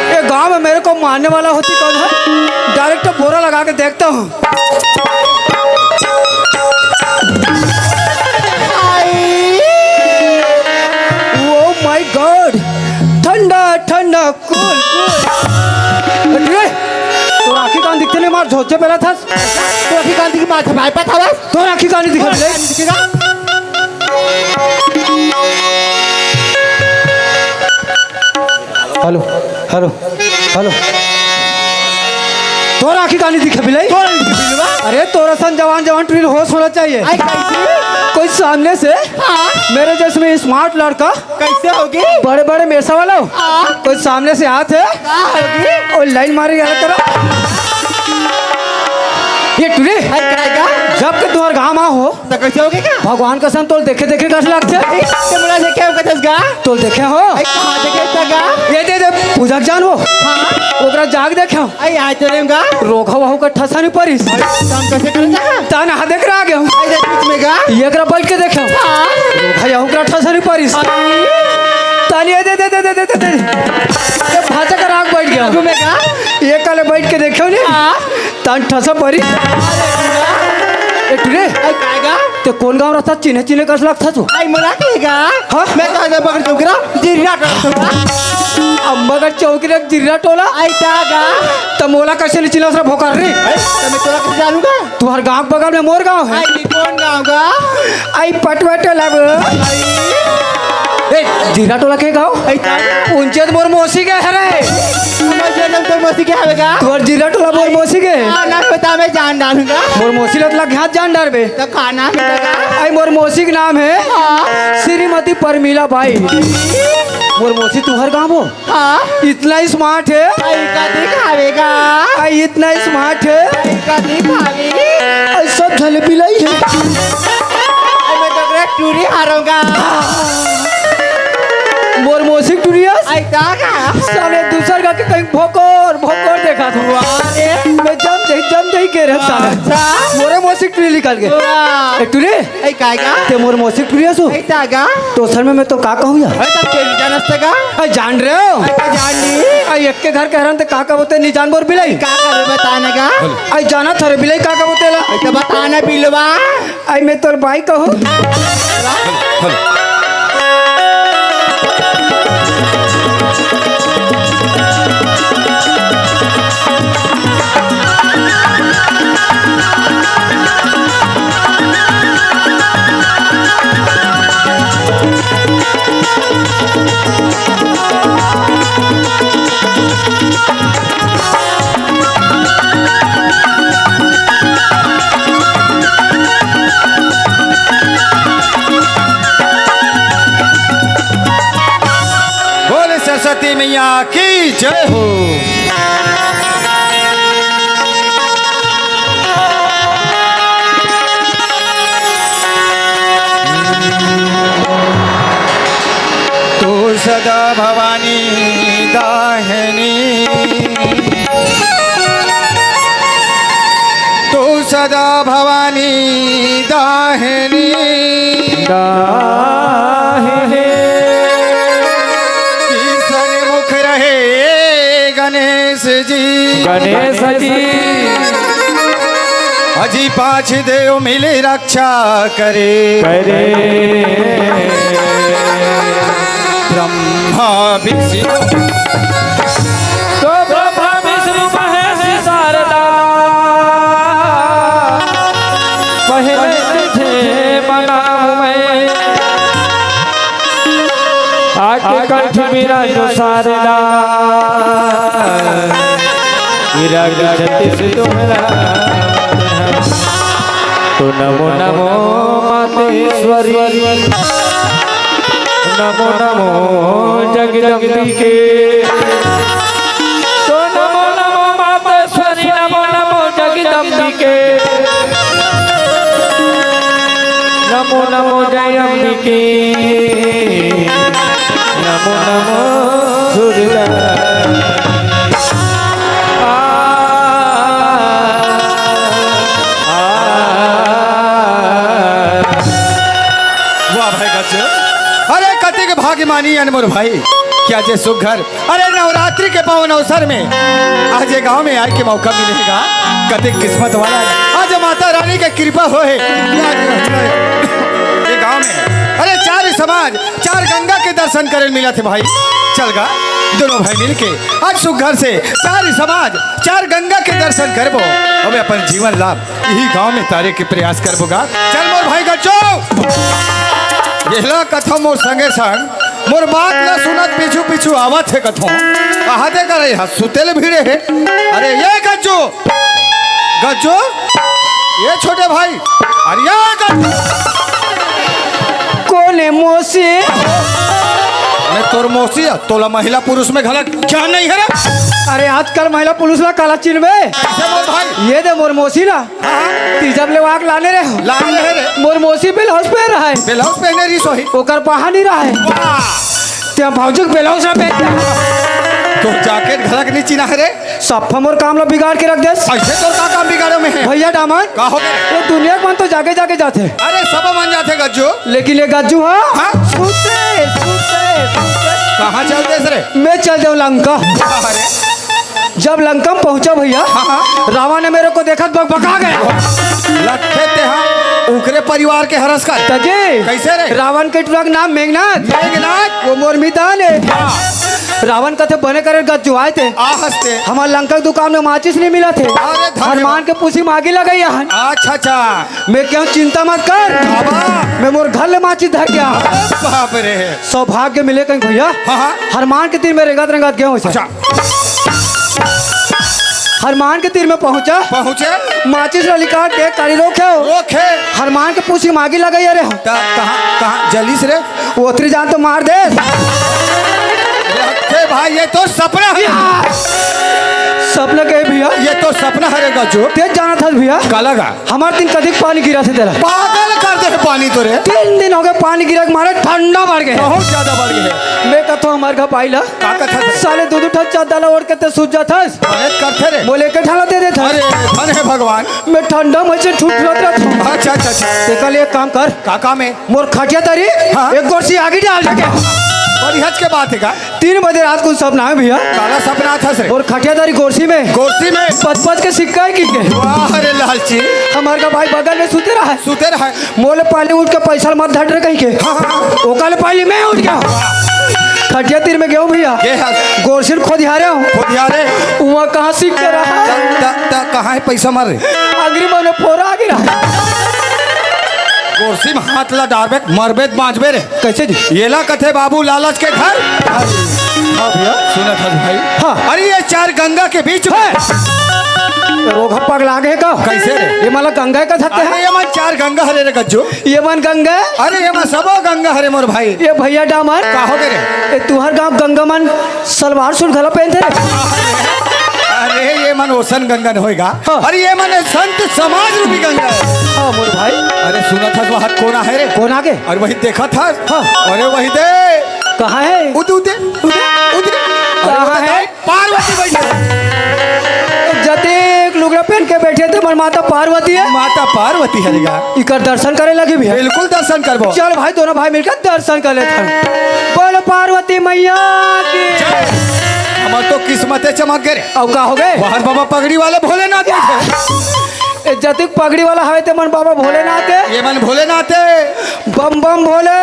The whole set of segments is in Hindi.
ये गांव में मेरे को मारने वाला होती कौन है? डायरेक्ट बोरा लगा के देखता हूँ। ओह माय गॉड, ठंडा ठंडा कूल कूल। तो राखी कान दिखते नहीं मार झोचे पहला था। तो राखी कान दिखी मार भाई पता है तो राखी कान नहीं दिखेगा। हेलो हेलो हेलो, तो राखी कान नहीं दिखे बिलाई। अरे तोरा सन जवान जवान ट्रिल होश होना चाहिए। कोई सामने से मेरे जैसे में स्मार्ट लड़का कैसे होगी? बड़े बड़े मेसा वाला हो, कोई सामने से हाथ है और लाइन मारेगा तेरा ये टुरे जब के तुम्हारे गाँव हो तो कैसे होगी क्या? भगवान का सन तोल देखे देखे कैसे लगते कैमरा से क्या होगा दसगा? तो देखे हो कहाँ देखे सगा? ये दे पूजा जान हो ओकरा जाग देखो आई आज चलेगा रोगा वहु का ठसा नहीं परिस काम कैसे करेगा? ताना हा देख रहा गया आई देख में गा ये करा बैठ के देखो रोगा यहु का ठसा नहीं परिस तानी दे दे दे दे दे दे ये भाषा का राग बैठ गया घूमेगा ये कल बैठ के देखो नहीं तान ठसा परिस टुरे आई काएगा ते कौन गाँव रास्ता चिन्हे चिन्हे कस लगता तू आई मना केगा हाँ? मैं तो आज पकड़ चुका जिरा टोला अम्मा का चौकी रे जिरा टोला आई तागा तमोला कैसे नहीं चिल्ला भोकर रही तो मैं तोरा कैसे जानूंगा? तुम्हारे गाँव बगल में मोर गाँव है आई कौन गाँव गा? आई पटवा टोला ए जीरा टोला के गाँव आई तागा उनचेत मोर मौसी के है रे समझ जन्म तो मौसी के हवेगा तुम्हार जीरा टोला मोर मौसी के ना पता मैं जान डालूंगा मोर मौसी लत लग हाथ जान डाल बे तो खाना मिलेगा आई मोर मौसी के नाम है श्रीमती परमीला बाई मोर मौसी तुम्हार गाँव हो हाँ इतना स्मार्ट है आई का दिखावेगा आई इतना स्मार्ट है आई का दिखावी आई सब झले पिलाई है आई मैं तो टूरी हारूंगा मोर मौसी टूरियस आई तागा साले दूसर का के कहीं भोकोर भोकोर देखा था अरे मैं जम जाई के रह साले अच्छा मोरे मौसी टूरी निकल गए ए टूरी आई काएगा ते मोर मौसी टूरियस हो आई तागा तो सर में मैं तो का कहूँ या आई तब चली जानस्तगा आई जान रहे हो आई का जान ली आई एक के घर कह रहा ते काका बोते नहीं जान बोर बिलाई का करे बताने का आई जाना थारे बिलाई काका बोतेला आई तो बताना बिलवा आई मैं तोर भाई कहूँ सरस्वती मैया की जय हो। तू सदा भवानी दाहिनी तू सदा भवानी दाहिनी गणेश जी अजी पाँच देव मिले रक्षा करे ब्रह्मा विष्णु तो ब्रह्मा विष्णु महेश शारदा पहले तुझे मनाऊं मैं आके कंठ मेरा जो शारदा तो नमो नमो मातेश्वरी नमो नमो जगदम्बिके तो नमो नमो मातेश्वरी नमो नमो जगदम्बिके नमो नमो जयम्बिके नमो नमो दुर्गा भाग्यमानी अनमोल भाई क्या जे सुघर। अरे नवरात्रि के पावन अवसर में आज ये गांव में आए के मौका मिलेगा, कते किस्मत वाला है। आज माता रानी की कृपा हो है ये गांव में। अरे चार समाज चार गंगा के दर्शन करे मिला थे भाई। चल गा दोनों भाई मिलके आज सुघर से चार समाज चार गंगा के दर्शन करबो, अब अपन जीवन लाभ यही गांव में तारे के प्रयास करबोगा। चल मोर भाई गच्चो येला कथो मोर संगे संग मोर बात न सुनत पीछू पीछू आवत है कथो कहा दे करे सुतेल भीड़े है। अरे ये गज्जो गज्जो ये छोटे भाई, अरे ये गज्जो कौन है मौसी? मैं तोर मौसी तोला महिला पुरुष में गलत क्या नहीं है रे? अरे आजकल महिला पुरुष ला काला चिन्हबे। कैसे मोर भाई? ये दे मोर मौसी ला तीजब ले वाक लाने रे लान है रे मोर मौसी बेलहाउस पे रहा है, बेलहाउस पहने रही सोही ओकर पहा नहीं रहा है। वाह ते भाउजी के बेलहाउस ला बेच तो जैकेट घरक नीचे ना है रे। सफा मोर काम ला बिगाड़ के रख दे। ऐसे तो का काम बिगाड़ो में है भैया दामन का हो गए? ये दुनिया के मन तो जाके जाके जाते, अरे सब मान जाते गज्जो। लेकिन ये गज्जू हाँ हाँ? सूते सूते सूते। कहाँ चलते रे? मैं चल जाऊँ लंका। अरे जब लंका में पहुंचा भैया हाँ। रावण ने मेरे को देखा बकबका गया। लट्ठे ते हाँ उकरे परिवार के हरस का तजे कैसे रे? रावण के टुरा का नाम मेघनाथ, मेघनाथ वो मोर मितान है। रावण कथे बने करे गज्जू आए थे आ हंसते। हमारे लंका की दुकान में माचिस नहीं मिला थे, अरे धन्यवाद। हनुमान के पूछी मांगी लग गई। अच्छा अच्छा मैं क्यों चिंता मत कर, बाबा मैं मोर घर ले माचिस धर गया। बाप रे। सौभाग्य मिले कहीं भैया। हाँ हाँ हनुमान के तीर में रेगत रंगत गया हूँ। अच्छा हनुमान के तीर में पहुंचा, पहुँचे माचिस लिखा के कारी रोके हो। रोके हनुमान के पूछी मांगी लग गई। अरे कहाँ कहाँ जलीस रे? वो उतरी जान तो मार दे। लट्ठे भाई ये तो सपना है, सपना के भैया ये तो सपना है रे गज्जो। तेज जाना था भैया। काला गा हमारे दिन कधिक पानी गिरा थे तेरा, पागल कर दे पानी तो रे। 3 दिन हो गए पानी गिरा के मारे ठंडा बढ़ गए। बहुत ज्यादा बढ़ गए। मैं कहता हूँ हमारे घर पाइला का कथा थे? साले दूध उठा चादर ओढ़ के ते सूझ जाता मदद करते रे। बोले के ढाला दे देता। अरे धन है भगवान। मैं ठंडा मुझे ठूठ रहा था। अच्छा अच्छा अच्छा ते कल एक काम कर, काका में मोर खटिया तरी हाँ? एक गोरसी आगे डाल सके। बड़ी हज के बात है का? 3 बजे रात को सपना है भैया, काला सपना था रे। और खटिया तरी गोरसी में गोरसी में 5-5 के सिक्का है की के। वाह रे लालची हमारे का भाई बगल में सुते रहा है। सुते रहा। मोले पहले उठ के पैसा मत धट रहे कहीं के। हाँ हाँ ओकाले पहले मैं उठ गया खटिया तीर में गया हूँ भैया। ये है गोरसिन खोद हारे हूँ खुद यारे। वहाँ कहाँ सीख के रहा कहाँ है पैसा मार रहे? अगरी मैंने फोरा आ गिरा। गोरसी में हाथ ला डारबे मरबेत बाँचबे रे। कैसे जी? ये ला कथे बाबू लालच के घर। हाँ भैया। सुना था भाई। हाँ। अरे ये चार गंगा के बीच में रोग पगला गए का कैसे रे? ये माला गंगा का थकते अरे हैं। ये मन चार गंगा हरे रे गज्जू। ये मन गंगा, अरे ये मन सबो गंगा हरे मोर भाई। ये भैया डामर का हो गए रे? ये तुहर गांव गंगा मन सलवार सूट घला पहनते रे। अरे ये मन ओसन गंगा न होएगा। हाँ। अरे ये मन संत समाज रूपी गंगा है। हाँ मोर भाई। अरे सुना था तो हाथ कोना है रे? कौन आगे? और वही देखा था। हाँ। अरे वही दे कहाँ है? उदे उदे उदे उदे कहाँ है? पार्वती बैठी। जते लुगड़ा पहन के बैठे थे मन माता पार्वती है। माता पार्वती हरेगा। इकर दर्शन करे लगे भैया। बिल्कुल दर्शन करबो। चल भाई दोनों भाई मिलकर दर्शन कर लेते हैं। बोल पार्वती मैया की। हमार तो किस्मते चमक गए रे। अब का हो गए? वहां बाबा पगड़ी वाले भोलेनाथ थे। जतिक पगड़ी वाला है ते मन बाबा भोलेनाथ के। ये मन भोलेनाथ है। बम बम भोले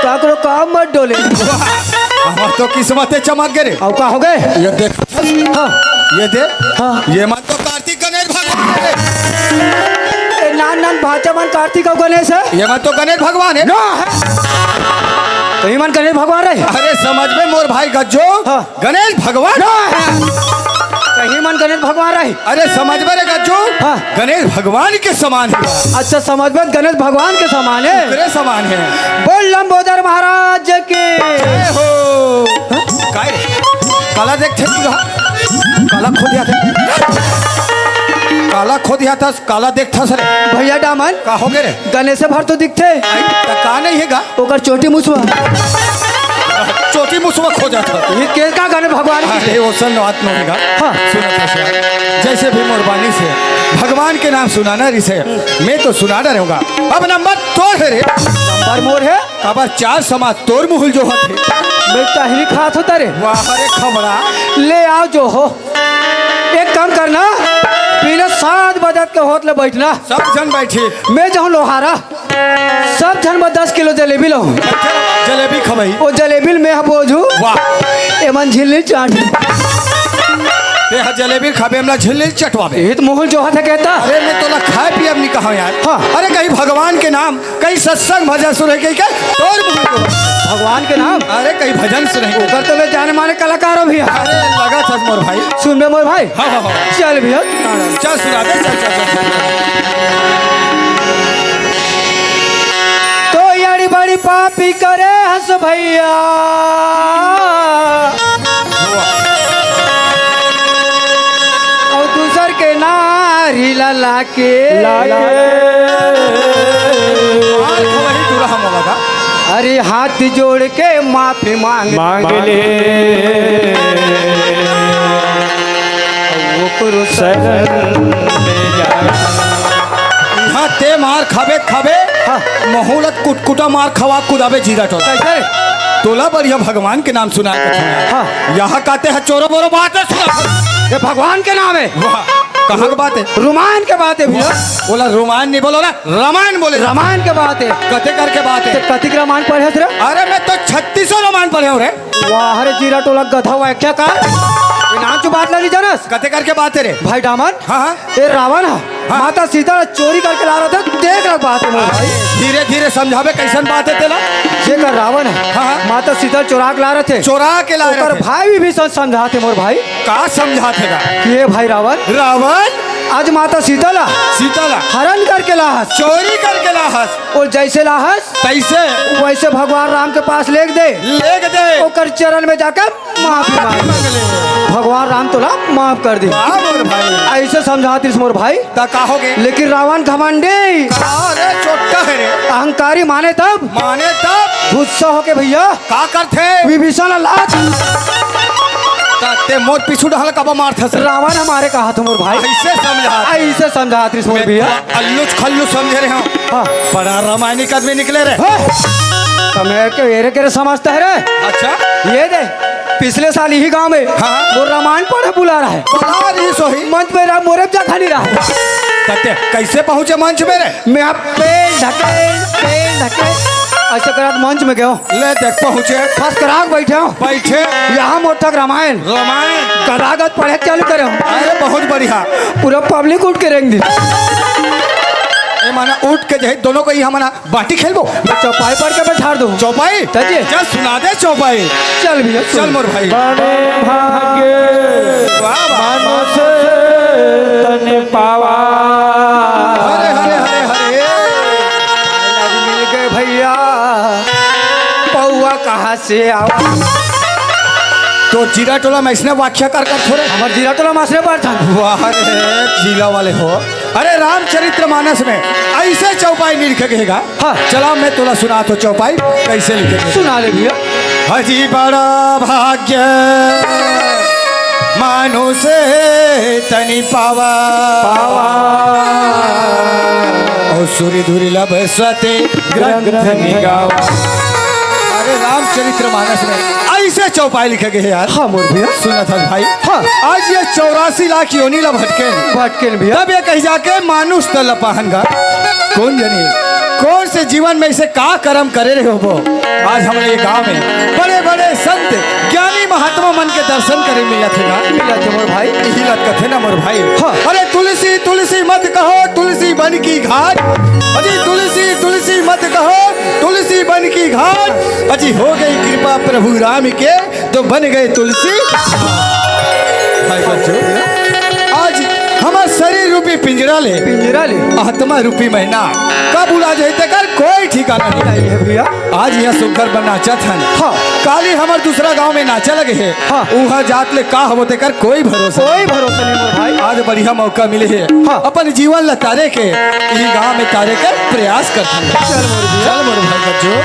काकरो काम मत डोले। हमार तो किस्मते चमक गए रे। अब का हो गए? ये देख हाँ ये दे। हाँ। ये मन तो कार्तिक गणेश भगवान है। नान नान भाचा मन कार्तिक और गणेश है। ये मन तो गणेश भगवान है। नो है तो ही मन गणेश भगवान रहे। अरे समझ में मोर भाई गज्जो। हाँ। गणेश भगवान। नो है कहीं मन गणेश भगवान रहे। अरे समझ में रे गज्जो। हाँ। गणेश भगवान के समान है। अच्छा समझ में गणेश भगवान के समान है। तेरे समान है। बोल लंबोदर महाराज के। जय हो। काय रे? काला देख थे तू काला खोदिया थे। काला खोदिया था काला देख था सरे। भैया डामन का हो गए रे? गणेश भर तो दिखते का नहीं है गा? ओकर चोटी मुसवा चोटी मुसवा खो जाता। ये केस का गणेश भगवान की। अरे वो सन बात में होगा। हाँ। सुना था शायद। जैसे भी मेहरबानी से भगवान के नाम सुनाना रिसे मैं तो सुनाना रहूंगा। अब नंबर तो है रे। नंबर मोर है काबर चार समाज तोर मुहुल जो होते मैं टहनी खात होता रे वाह अरे खबरा ले आओ जो हो एक काम करना पीने 7 बजे के होत ले बैठना सब जन बैठे मैं जाऊँ लोहारा सब जन में 10 किलो जलेबी लो जलेबी खबई वो जलेबी में बोझू वाह एमन झिल्ली चाट ते जलेबी खाबे हमला झिल्ली चटवाबे ये तो मोहन जो है कहता अरे मैं तोला खाए पिए अब नहीं कहा यार हाँ। अरे कहीं भगवान के नाम कहीं सत्संग भजन सुने के क्या तोर मुहुल जो भगवान के नाम अरे कहीं भजन सुने के कर तो मैं जाने माने कलाकार हो भैया अरे लगा था मोर भाई सुन में मोर भाई हाँ हाँ हाँ चल भैया चल सुना दे चल तो यारी बड़ी पापी करे हंस भैया और दूसर के नारी ला के वही दूरा हम लगा अरे हाथ जोड़ के माफी मांग ले वो करो यहाँ ते मार खाबे खाबे हाँ। महूलत कुटकुटा मार खवा कुदाबे जीरा टोला कैसे तोला बढ़िया भगवान के नाम सुना हाँ। यहाँ कहते हैं चोरो बोरो बात है सुना ये भगवान के नाम है वाह कहाँ की बात है रुमान के बात है भैया बोला रोमान नहीं बोलो ना रामायण बोले रामायण के बात है कते करके बात है कतिक रामायण पढ़े थे अरे मैं तो 3600 रामायण पढ़े हूँ रे वाह अरे जीरा टोला गधा हुआ है क्या कहा नाम जो बात लगी जानस कते करके बात है रे भाई दामन हाँ हाँ ये रावण है हाँ। माता सीता चोरी करके ला रहा था देख रहा बात है मोर भाई धीरे धीरे समझावे कैसन बात है तेला ये कर रावण है हाँ, हाँ। माता सीता चोरा के ला रहे थे चोरा के ला ओकर रहे थे भाई भी समझाते मोर भाई का समझाते का कि ये भाई रावण रावण आज माता सीता ला सीताला हरण करके लाहस चोरी करके लाहस और जैसे लाहस कैसे वैसे भगवान राम के पास ले दे लेग दे ओकर चरण में जाकर माफी मांग भगवान राम तो ला माफ कर दे वाह मोर भाई ऐसे समझाती मोर भाई ता का होगे लेकिन रावण घमंडी अरे चोट्टा है रे अहंकारी माने तब माने तब गुस्सा होके भैया का करथे विभीषण लाच ते मोर पीछू ढहल कब मारथे से रावण हमारे कहा था मोर भाई ऐसे समझा ऐसे समझाती मोर भैया अल्लूच खल्लू समझे रहे हो हाँ बड़ा रामायणिक आदमी निकले रे तुम्हें के एरे के समझता है रे अच्छा ये दे पिछले साल ही गांव में हाँ। वो रामायण पढ़े बुला रहा है बता रही सोही मंच में मोरे जा खड़ी रहा है तते कैसे पहुंचे मंच में रे मैं आप पेड़ ढके ऐसे करा मंच में गयो ले देख पहुंचे फर्स्ट कराग बैठे हो बैठे यहाँ मोटक रामायण रामायण गदागद पढ़े चालू करे हो अरे बहुत बढ़िया पूरा पब्लिक उठ के रेंग दी ए माना उठ के जही दोनों को ही हमना बाटी खेलबो मैं चौपाई पर के बैठा दूँ चौपाई तजे चल सुना दे चौपाई चल भैया चल मोर भाई बड़े भाग्य वाह वाह मानुष तन पावा हरे हरे हरे हरे आज मिल गए भैया पौआ कहाँ से आवा तो जीरा टोला में इसने व्याख्या कर थोड़े हमारे जीरा टोला मासरे पर था वाह रे जिला वाले हो अरे रामचरित्र मानस में ऐसे चौपाई नहीं लिखे गएगा हाँ। चला मैं तोला सुना तो चौपाई कैसे लिखेंगे सुना ले भैया हजी बड़ा भाग्य मानुष तनि पावा और सूर्य धुरी लब सते ग्रंथ निगावा अरे रामचरित्र मानस में ऐसे चौपाई लिखे गए यार हाँ मोर भैया सुना था भाई हाँ। आज ये 84 लाख योनी ला भटके भटके भैया तब ये कही जाके मानुष त लपाहनगा कौन जानी कौन से जीवन में इसे का कर्म करे रहे हो वो आज हमारे ये गांव में बड़े बड़े संत ज्ञानी महात्मा मन के दर्शन करे मिला थे ना मिला थे मोर भाई यही लत कथे ना मोर भाई हाँ। अरे तुलसी तुलसी मत कहो तुलसी बन की घाट अजी तुलसी तुलसी मत कहो तुलसी बन की घाट अजी हो गई कृपा प्रभु राम के तो बन गए तुलसी भाई बच्चों आज हमार शरीर रूपी पिंजरा ले आत्मा रूपी महीना कब उड़ा जाते कर कोई ठिकाना नहीं है भैया आज यहाँ सुखर बन नाचा था हाँ। काली हमार दूसरा गांव में नाचा लगे है हाँ। वहाँ जात ले का होते कर कोई भरोसा कोई भरोसा नहीं मोर भाई आज बढ़िया मौका मिले है हाँ। अपन जीवन ला तारे के यही गांव में तारे के प्रयास करते हैं चल मोर भाई बच्चों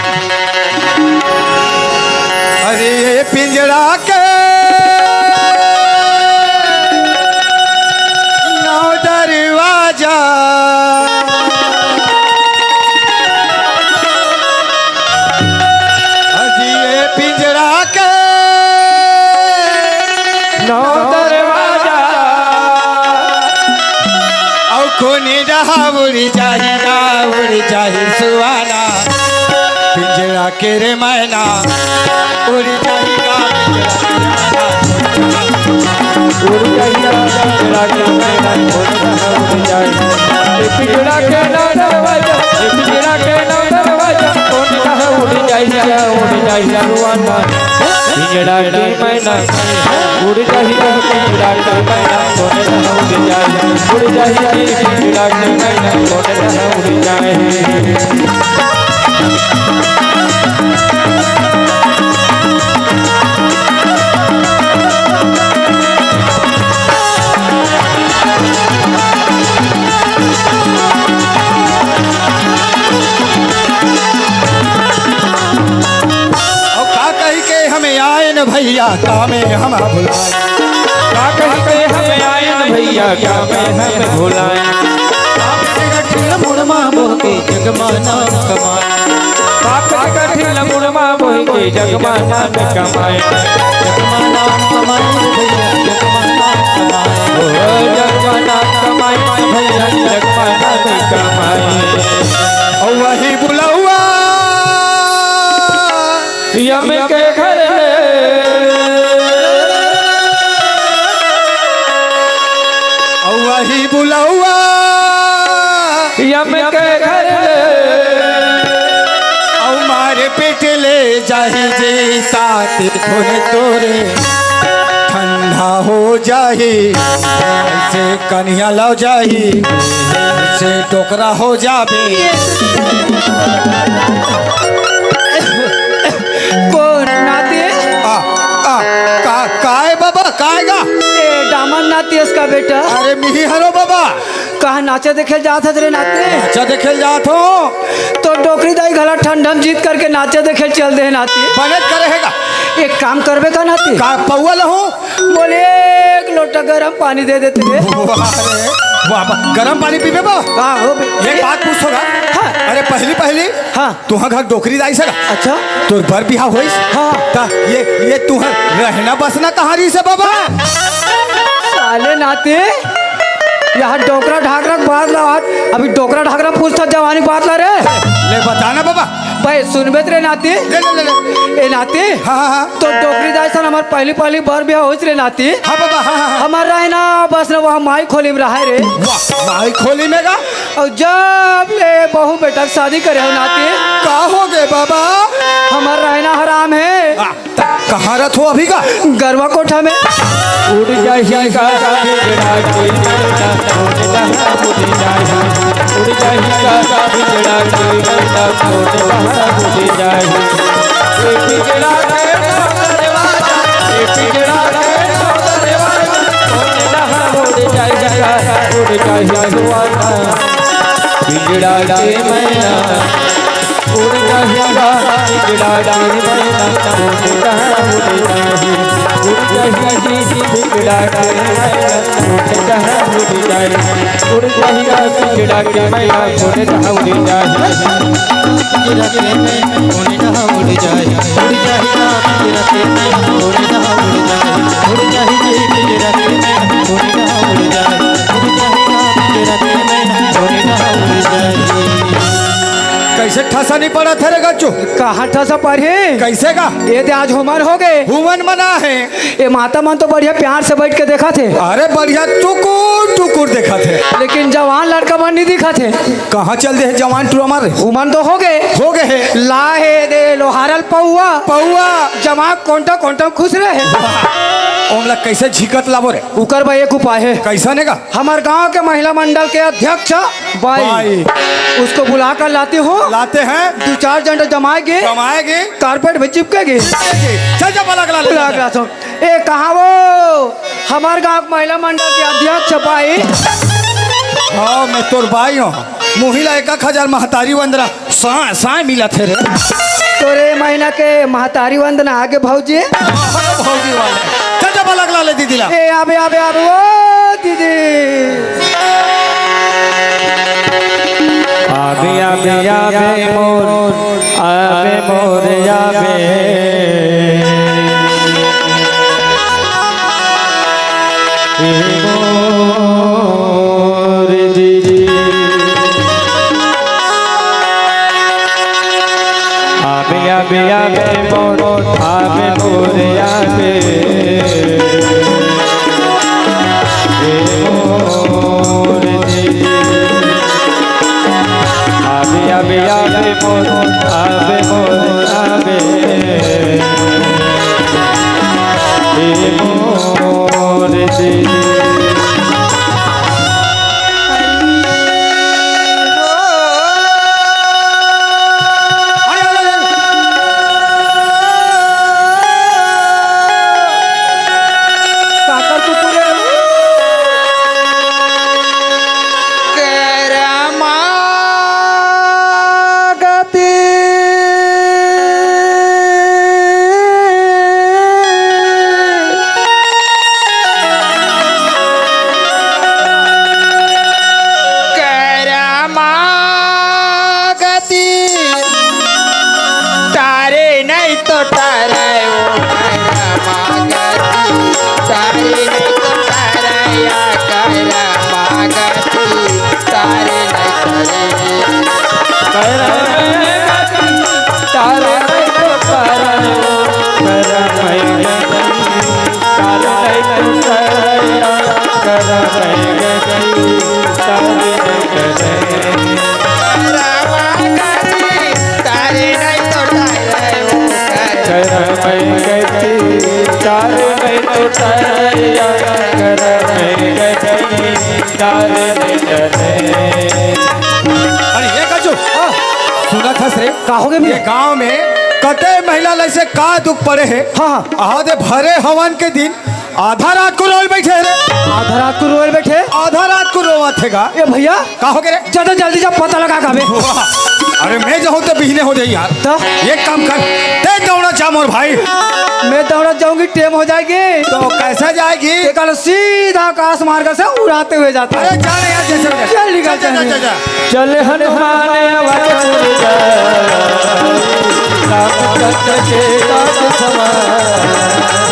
अरे पिंजरा के नौ दरवाजा दरवाजा औ कोने रहा उड़ जाही सुहाना पिंजरा के रे मैना उड़ जाही का उड़ जाइया पिंजरा के मैना पिंजरा के ना दरवाजा पिंजरा के ना दरवाजा कौन कहा उड़ जाइया रुआना पिंजरा के मैना उड़ जाइया पिंजरा के मैना कौन कहा उड़ जाइया पिंजरा के मैना कौन कहा उड़ जाए भैया कामे हम भुलाए का कहते हमें आयन भैया क्या में हम भुलाए मुड़मा बोके जगमाना कमाए पाप कठिन मुड़मा बोहि के जगमाना में कमाए जगमाना कमाए भैया जगमाना कमाए ओ जगमाना कमाए भैया जगमाना में कमाए और वही बुलौआ यम के घर वही बुलौआ यम के घर औ मारे पेट ले जाही जे ताते थोड़े तोरे ठंडा हो जाही ऐसे कन्हैया लौ जाही ऐसे टोकरा हो जाबे कौन नाते काय बाबा कायगा दामन नाते इसका बेटा अरे मिही हरो बाबा कहा नाचे देखे जात है तेरे नाते अच्छा देखे जात हो तो डोकरी दाई घला ठंडन जीत करके नाचे देखे चल दे नाते बनत करेगा एक काम करबे का नाते का पौवा लहो बोले एक लोटा गरम पानी दे देते रे अरे बाबा गरम पानी पीबे बा हाँ हो बे एक बात पूछोगा हाँ। अरे पहली हाँ तुहा घर डोकरी दाई सगा अच्छा तोर बर बिहा होइस हाँ। ता ये तुहर रहना बसना कहारी से बाबा साले नाते यहाँ डोकरा ढाकरा बात ला अभी डोकरा ढाकरा पूछता जवानी बात ला रे ले बताना बाबा भाई सुनबे रे नाते ले ए नाते हाँ तो डोकरी दाई सन हमार पहली बार बिया होइस रे नाते हाँ बाबा हाँ हमार रहना बस ना वहाँ माई खोली में रहा रे वाह माई खोली में का और जब ले बहू बेटा के शादी करे हो नाते का हो गए बाबा हमार रहना हराम है कहाँ रथ हो अभी का गरवा कोठा में उड़ जाइया का पिंजरा के मैना कौन कहा उड़ जाए उड़ जाइया का पिंजरा के मैना कौन कहा उड़ जाए पिंजरा के दरवाजा पिंजरा के दरवाजा कौन कहा उड़ जाइया उड़ जाइया सुहाना पिंजरा के मैना उड़ जाइया पिंजरा के मैना कौन कहा उड़ जाए उड़ जाइया जी पिंजरा के मैना कौन कहा उड़ जाए उड़ जाइया पिंजरा के मैना कौन कहा उड़ जाए कैसे ठसा नहीं पड़ा थे रे गच्चू कहाँ ठसा पढ़े कैसे का ये तो आज होमर हो गए हुमन मना है ये माता मन तो बढ़िया प्यार से बैठ के देखा थे अरे बढ़िया टुकुर टुकुर देखा थे लेकिन जवान लड़का मन नहीं दिखा थे कहाँ चल दे जवान टू हमारे हुमन तो हो गए है लाहे दे लोहारल पौआ पौआ जमा कोंटा खुश रहे ओमला कैसे झिकत लाबो रे उकर भाई एक उपाय है कैसा ने का हमारे गांव के महिला मंडल के अध्यक्ष बाई उसको बुला कर लाते हो लाते हैं 2-4 जन जमाएंगे कमाएंगे कारपेट में चिपकेगी चल जा बला गला बुला कर लाते हो। ए कहाँ वो हमारे गांव के महिला मंडल के अध्यक्ष बाई हाँ मैं तोर बाई हूँ मुहिला 1000 महतारी वंदना सा मिला थे रे तोरे महीना के महतारी वंदना आगे भौजी भौजी वाले चल जा बला गला ले दीदी ला ए आबे ओ दीदी आबे आबे आबे मोर आबे मोर जी आवे आवे आवे मोर आवे मोर आवे मोर जी आवे आवे आवे मोर आवे मोर आवे मोर जी साखर कुकुरे करमागती करमागती तारे नहीं तो तारे ओ करमागती तारे नहीं तो तारे या करमागती तारे नहीं तो तारे नहीं तो तारा कर तारे नहीं तो तारे ओ अरे ये कजू सुना था रे का हो गए ये भैया? गांव में कते महिला लैसे का दुख पड़े है हाँ हाँ आधे भरे हवन के दिन आधा रात को रोल बैठे रे आधा रात को रोए बैठे आधा रात को रोवा थेगा ए भैया का हो गए रे ज्यादा जल्दी जब पता लगा गावे वाह, अरे मैं जो हूं तो बिहने हो जाई यार तो एक काम कर ते दौड़ा जा मोर भाई मैं दौड़त जाऊंगी टेम हो जाएगी तो कैसा जाएगी ये कल सीधा आकाश मार्ग से उड़ाते हुए जाता अरे है जाने यार जैसे बजे। चल निकल, जा, जा, चल। जा, जा। चल हनुमान अवतार रामचंद्र के दास समान